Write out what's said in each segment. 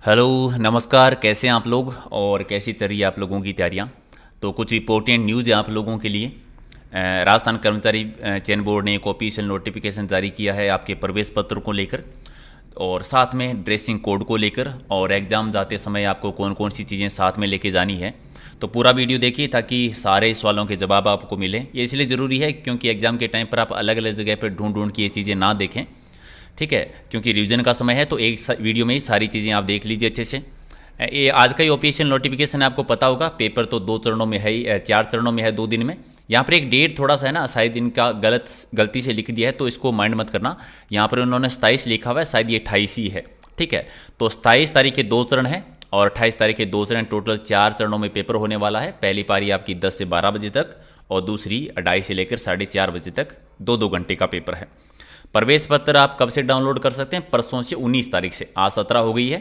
Hello नमस्कार, कैसे हैं आप लोग और कैसी चल रही है आप लोगों की तैयारियां। तो कुछ इंपॉर्टेंट न्यूज़ है आप लोगों के लिए। राजस्थान कर्मचारी चयन बोर्ड ने एक ऑफिशियल नोटिफिकेशन जारी किया है आपके प्रवेश पत्र को लेकर और साथ में ड्रेसिंग कोड को लेकर, और एग्ज़ाम जाते समय आपको कौन कौन सी चीज़ें साथ में लेके जानी है। तो पूरा वीडियो देखिए ताकि सारे सवालों के जवाब आपको मिले। ये इसलिए ज़रूरी है क्योंकि एग्ज़ाम के टाइम पर आप अलग अलग जगह पर ढूंढ ढूंढ के ये चीज़ें ना देखें, ठीक है। क्योंकि रिवीजन का समय है तो एक वीडियो में ही सारी चीज़ें आप देख लीजिए अच्छे से। ये आज का ही ऑफिशियल नोटिफिकेशन है, आपको पता होगा। पेपर तो 2 चरणों में है ही, 4 चरणों में है, 2 दिन में। यहाँ पर एक डेट थोड़ा सा है ना, शायद इनका गलती से लिख दिया है तो इसको माइंड मत करना। यहाँ पर उन्होंने 27 लिखा हुआ है, शायद ये 28 ही है, ठीक है। तो 27 तारीख के 2 चरण है और 28 तारीख के 2 चरण, टोटल 4 चरणों में पेपर होने वाला है। पहली पारी आपकी 10 से 12 बजे तक और दूसरी 2:30 से लेकर 4:30 बजे तक, 2-2 घंटे का पेपर है। प्रवेश पत्र आप कब से डाउनलोड कर सकते हैं? परसों से 19 तारीख से। आज 17 हो गई है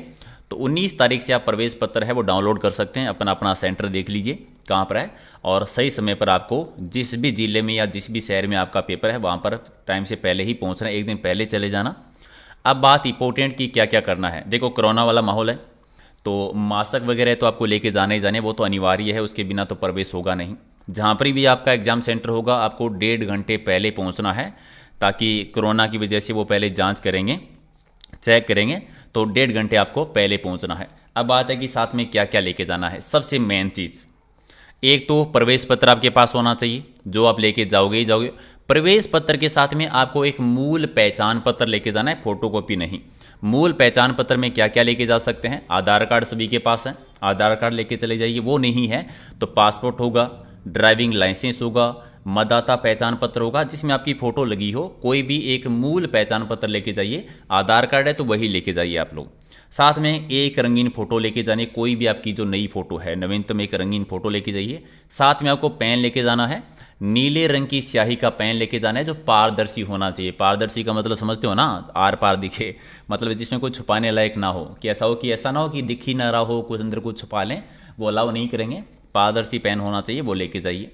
तो 19 तारीख से आप प्रवेश पत्र है वो डाउनलोड कर सकते हैं। अपना अपना सेंटर देख लीजिए कहाँ पर है और सही समय पर आपको जिस भी ज़िले में या जिस भी शहर में आपका पेपर है वहाँ पर टाइम से पहले ही पहुँचना है, एक दिन पहले चले जाना। अब बात इंपॉर्टेंट की क्या क्या करना है। देखो, कोरोना वाला माहौल है तो मास्क वगैरह तो आपको लेके जाने ही जाने, वो तो अनिवार्य है, उसके बिना तो प्रवेश होगा नहीं। जहाँ पर भी आपका एग्ज़ाम सेंटर होगा आपको 1.5 घंटे पहले पहुँचना है, ताकि कोरोना की वजह से वो पहले जांच करेंगे, चेक करेंगे, तो 1.5 घंटे आपको पहले पहुंचना है। अब बात है कि साथ में क्या क्या लेके जाना है। सबसे मेन चीज़, एक तो प्रवेश पत्र आपके पास होना चाहिए, जो आप लेके जाओगे ही जाओगे। प्रवेश पत्र के साथ में आपको एक मूल पहचान पत्र लेके जाना है, फोटोकॉपी नहीं। मूल पहचान पत्र में क्या क्या लेके जा सकते हैं? आधार कार्ड सभी के पास है, आधार कार्ड लेके चले जाइए। वो नहीं है तो पासपोर्ट होगा, ड्राइविंग लाइसेंस होगा, मतदाता पहचान पत्र होगा जिसमें आपकी फ़ोटो लगी हो। कोई भी एक मूल पहचान पत्र लेके जाइए। आधार कार्ड है तो वही लेके जाइए आप लोग। साथ में एक रंगीन फ़ोटो लेके जानी, कोई भी आपकी जो नई फ़ोटो है, नवीनतम एक रंगीन फ़ोटो लेके जाइए। साथ में आपको पेन लेके जाना है, नीले रंग की स्याही का पेन लेके जाना है जो पारदर्शी होना चाहिए। पारदर्शी का मतलब समझते हो ना, आर पार दिखे, मतलब जिसमें कुछ छुपाने लायक ना हो, कि ऐसा ना हो कि दिख ही ना रहा हो, कुछ अंदर कुछ छुपा लें, वो अलाउ नहीं करेंगे। पारदर्शी पेन होना चाहिए, वो लेके जाइए।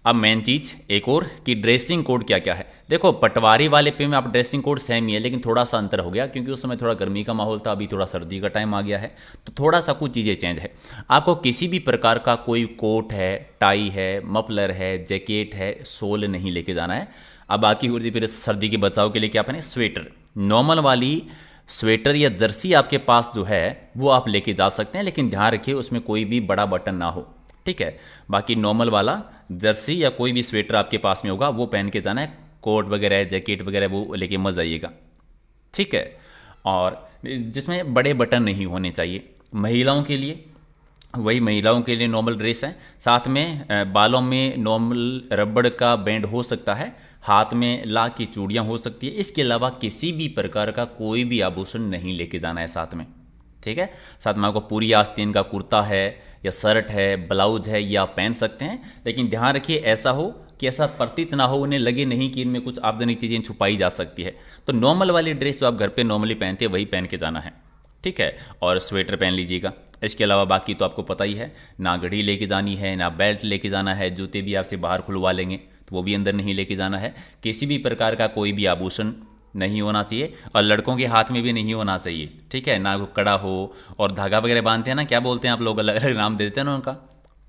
अब मेन चीज़ एक और कि ड्रेसिंग कोड क्या क्या है। देखो, पटवारी वाले पे में आप ड्रेसिंग कोड सेम ही है, लेकिन थोड़ा सा अंतर हो गया क्योंकि उस समय थोड़ा गर्मी का माहौल था, अभी थोड़ा सर्दी का टाइम आ गया है तो थोड़ा सा कुछ चीज़ें चेंज है। आपको किसी भी प्रकार का कोई कोट है, टाई है, मफलर है, जैकेट है, शॉल नहीं लेके जाना है। अब बात की होती फिर सर्दी के बचाव के लिए क्या पहने? स्वेटर, नॉर्मल वाली स्वेटर या जर्सी आपके पास जो है वो आप लेके जा सकते हैं, लेकिन ध्यान रखिए उसमें कोई भी बड़ा बटन ना हो, ठीक है। बाकी नॉर्मल वाला जर्सी या कोई भी स्वेटर आपके पास में होगा वो पहन के जाना है। कोट वगैरह, जैकेट वगैरह वो लेके मत जाइएगा, ठीक है। और जिसमें बड़े बटन नहीं होने चाहिए। महिलाओं के लिए वही, महिलाओं के लिए नॉर्मल ड्रेस है। साथ में बालों में नॉर्मल रबड़ का बैंड हो सकता है, हाथ में ला की चूड़ियाँ हो सकती है। इसके अलावा किसी भी प्रकार का कोई भी आभूषण नहीं लेके जाना है साथ में, ठीक है। साथ में आपको पूरी आस्तीन का कुर्ता है या शर्ट है, ब्लाउज है, ये आप पहन सकते हैं, लेकिन ध्यान रखिए ऐसा हो कि ऐसा प्रतीत ना हो, उन्हें लगे नहीं कि इनमें कुछ आपजनक चीज़ें छुपाई जा सकती है। तो नॉर्मल वाली ड्रेस जो आप घर पे नॉर्मली पहनते हैं वही पहन के जाना है, ठीक है। और स्वेटर पहन लीजिएगा। इसके अलावा बाकी तो आपको पता ही है, ना घड़ी लेके जानी है, ना बेल्ट लेके जाना है। जूते भी आपसे बाहर खुलवा लेंगे तो वो भी अंदर नहीं लेके जाना है। किसी भी प्रकार का कोई भी आभूषण नहीं होना चाहिए और लड़कों के हाथ में भी नहीं होना चाहिए, ठीक है। ना वो कड़ा हो, और धागा वगैरह बांधते हैं ना, क्या बोलते हैं आप लोग, अलग अलग नाम देते हैं ना उनका,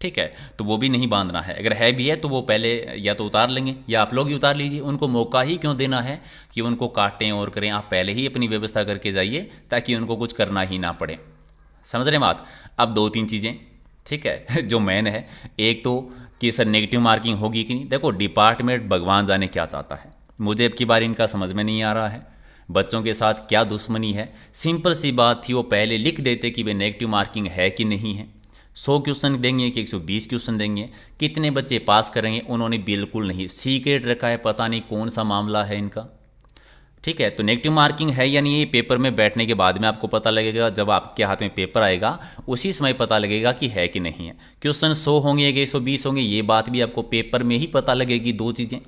ठीक है। तो वो भी नहीं बांधना है। अगर है भी है तो वो पहले या तो उतार लेंगे या आप लोग ही उतार लीजिए। उनको मौका ही क्यों देना है कि उनको काटें और करें। आप पहले ही अपनी व्यवस्था करके जाइए ताकि उनको कुछ करना ही ना पड़े। समझ रहे बात? अब 2-3 चीज़ें, ठीक है, जो मेन है। एक तो कि सर नेगेटिव मार्किंग होगी कि नहीं। देखो, डिपार्टमेंट भगवान जाने क्या चाहता है, मुझे अब की बार इनका समझ में नहीं आ रहा है। बच्चों के साथ क्या दुश्मनी है? सिंपल सी बात थी, वो पहले लिख देते कि वे नेगेटिव मार्किंग है कि नहीं है। 100 क्वेश्चन देंगे कि 120 क्वेश्चन देंगे, कितने बच्चे पास करेंगे, उन्होंने बिल्कुल नहीं, सीक्रेट रखा है। पता नहीं कौन सा मामला है इनका, ठीक है। तो नेगेटिव मार्किंग है या नहीं, ये पेपर में बैठने के बाद में आपको पता लगेगा। जब आपके हाथ में पेपर आएगा उसी समय पता लगेगा कि है कि नहीं है। क्वेश्चन 100 होंगे कि 120 होंगे, ये बात भी आपको पेपर में ही पता लगेगी। 2 चीज़ें।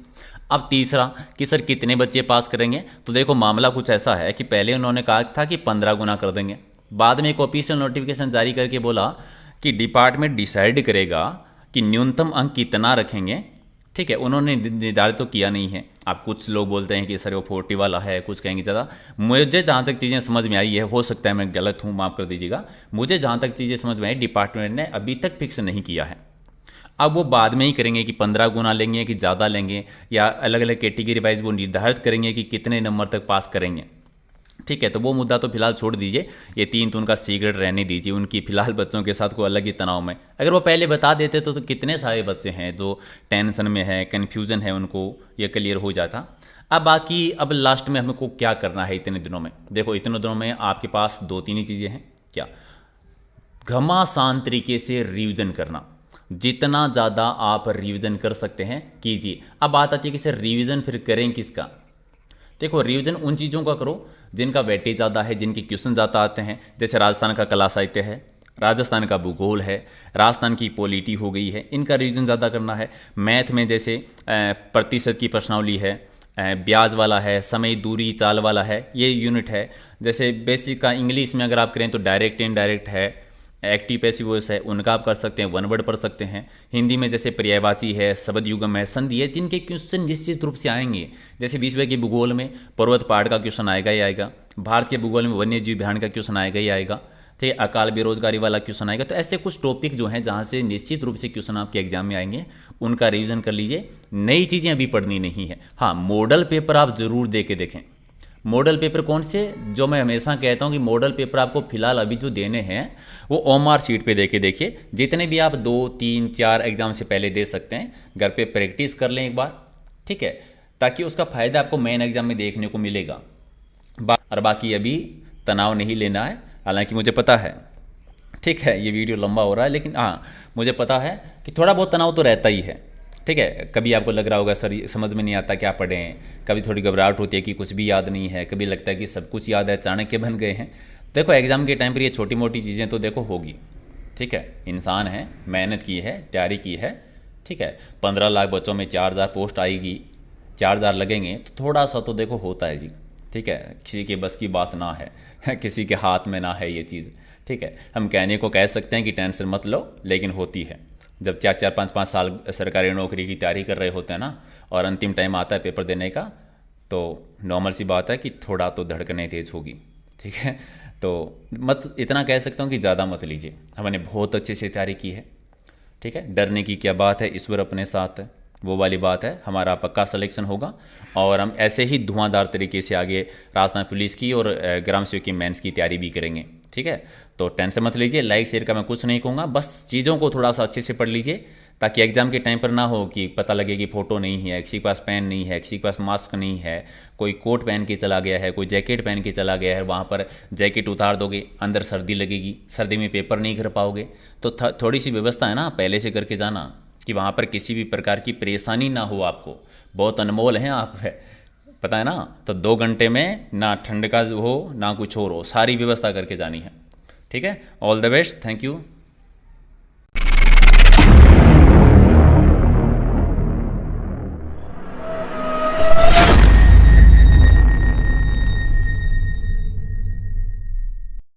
अब तीसरा कि सर कितने बच्चे पास करेंगे, तो देखो मामला कुछ ऐसा है कि पहले उन्होंने कहा था कि 15 गुना कर देंगे। बाद में एक ऑफिशियल नोटिफिकेशन जारी करके बोला कि डिपार्टमेंट डिसाइड करेगा कि न्यूनतम अंक कितना रखेंगे, ठीक है। उन्होंने निर्धारित तो किया नहीं है। आप कुछ लोग बोलते हैं कि सर वो 40 वाला है, कुछ कहेंगे ज़्यादा। मुझे जहाँ तक चीज़ें समझ में आई है, हो सकता है मैं गलत हूँ, माफ़ कर दीजिएगा, मुझे जहाँ तक चीज़ें समझ में आई डिपार्टमेंट ने अभी तक फिक्स नहीं किया है। अब वो बाद में ही करेंगे कि 15 गुना लेंगे कि ज़्यादा लेंगे, या अलग अलग कैटेगरी वाइज वो निर्धारित करेंगे कि कितने नंबर तक पास करेंगे। ठीक है, तो वो मुद्दा तो फिलहाल छोड़ दीजिए, ये 3 तो उनका सीक्रेट रहने दीजिए, उनकी फिलहाल बच्चों के साथ कोई अलग ही तनाव में। अगर वो पहले बता देते तो कितने सारे बच्चे हैं जो टेंशन में है, कन्फ्यूज़न है, उनको ये क्लियर हो जाता। अब बाकी अब लास्ट में हमको क्या करना है इतने दिनों में। देखो इतने दिनों में आपके पास 2-3 ही चीज़ें हैं। क्या? घमासान तरीके से रिवीजन करना, जितना ज़्यादा आप रिवीजन कर सकते हैं कीजिए। अब बात आती है कि सर रिवीजन फिर करें किसका। देखो रिवीजन उन चीज़ों का करो जिनका वेटेज ज़्यादा है, जिनके क्वेश्चन ज़्यादा आते हैं। जैसे राजस्थान का कला साहित्य है, राजस्थान का भूगोल है, राजस्थान की पॉलिटी हो गई है, इनका रिवीजन ज़्यादा करना है। मैथ में जैसे प्रतिशत की प्रश्नावली है, ब्याज वाला है, समय दूरी चाल वाला है, ये यूनिट है। जैसे बेसिक का इंग्लिश में अगर आप करें तो डायरेक्ट इनडायरेक्ट है, एक्टिव पैसिव वॉइस है, उनका आप कर सकते हैं, वन वर्ड पढ़ सकते हैं। हिंदी में जैसे पर्यायवाची है, शब्द युगम है, संधि है, जिनके क्वेश्चन निश्चित रूप से आएंगे। जैसे विश्व के भूगोल में पर्वत पहाड़ का क्वेश्चन आएगा ही आएगा, भारत के भूगोल में वन्य जीव अभ्यारण्य का क्वेश्चन आएगा ही आएगा, ठीक, अकाल बेरोजगारी वाला क्वेश्चन आएगा। तो ऐसे कुछ टॉपिक जो हैं जहाँ से निश्चित रूप से क्वेश्चन आपके एग्जाम में आएंगे, उनका रिवीजन कर लीजिए। नई चीज़ें अभी पढ़नी नहीं है। हाँ, मॉडल पेपर आप ज़रूर दे के देखें। मॉडल पेपर कौन से, जो मैं हमेशा कहता हूँ कि मॉडल पेपर आपको फिलहाल अभी जो देने हैं वो ओएमआर शीट पे देके देखिए। जितने भी आप 2, 3, 4 एग्जाम से पहले दे सकते हैं, घर पे प्रैक्टिस कर लें एक बार, ठीक है, ताकि उसका फ़ायदा आपको मेन एग्जाम में देखने को मिलेगा। और बाकी अभी तनाव नहीं लेना है, हालांकि मुझे पता है, ठीक है, ये वीडियो लंबा हो रहा है, लेकिन हाँ मुझे पता है कि थोड़ा बहुत तनाव तो रहता ही है। ठीक है, कभी आपको लग रहा होगा सर समझ में नहीं आता क्या पढ़ें, कभी थोड़ी घबराहट होती है कि कुछ भी याद नहीं है, कभी लगता है कि सब कुछ याद है, चाणक्य बन गए हैं। देखो एग्ज़ाम के टाइम पर ये छोटी मोटी चीज़ें तो देखो होगी, ठीक है, इंसान है, मेहनत की है, तैयारी की है, ठीक है। 15 लाख बच्चों में 4000 पोस्ट आएगी, 4000 लगेंगे, तो थोड़ा सा तो देखो होता है जी, ठीक है। किसी के बस की बात ना है किसी के हाथ में ना है ये चीज़, ठीक है। हम कहने को कह सकते हैं कि टेंशन मत लो, लेकिन होती है। जब 4-4, 5-5 साल सरकारी नौकरी की तैयारी कर रहे होते हैं ना, और अंतिम टाइम आता है पेपर देने का, तो नॉर्मल सी बात है कि थोड़ा तो धड़कनें तेज़ होगी, ठीक है। तो मत, इतना कह सकता हूँ कि ज़्यादा मत लीजिए, हमने बहुत अच्छे से तैयारी की है, ठीक है। डरने की क्या बात है, ईश्वर अपने साथ है, वो वाली बात है। हमारा पक्का सिलेक्शन होगा, और हम ऐसे ही धुआंधार तरीके से आगे राजस्थान पुलिस की और ग्राम सेवक की मेंस की तैयारी भी करेंगे, ठीक है। तो टेंशन मत लीजिए, लाइक शेयर का मैं कुछ नहीं कहूँगा, बस चीज़ों को थोड़ा सा अच्छे से पढ़ लीजिए, ताकि एग्जाम के टाइम पर ना हो कि पता लगे कि फ़ोटो नहीं है, किसी के पास पेन नहीं है, किसी के पास मास्क नहीं है, कोई कोट पहन के चला गया है, कोई जैकेट पहन के चला गया है, वहाँ पर जैकेट उतार दोगे, अंदर सर्दी लगेगी, सर्दी में पेपर नहीं कर पाओगे। तो थोड़ी सी व्यवस्था है ना पहले से करके जाना, कि वहाँ पर किसी भी प्रकार की परेशानी ना हो आपको। बहुत अनमोल हैं आप, है पता है ना। तो 2 घंटे में ना ठंड का हो ना कुछ और हो, सारी व्यवस्था करके जानी है, ठीक है। All the best, thank you.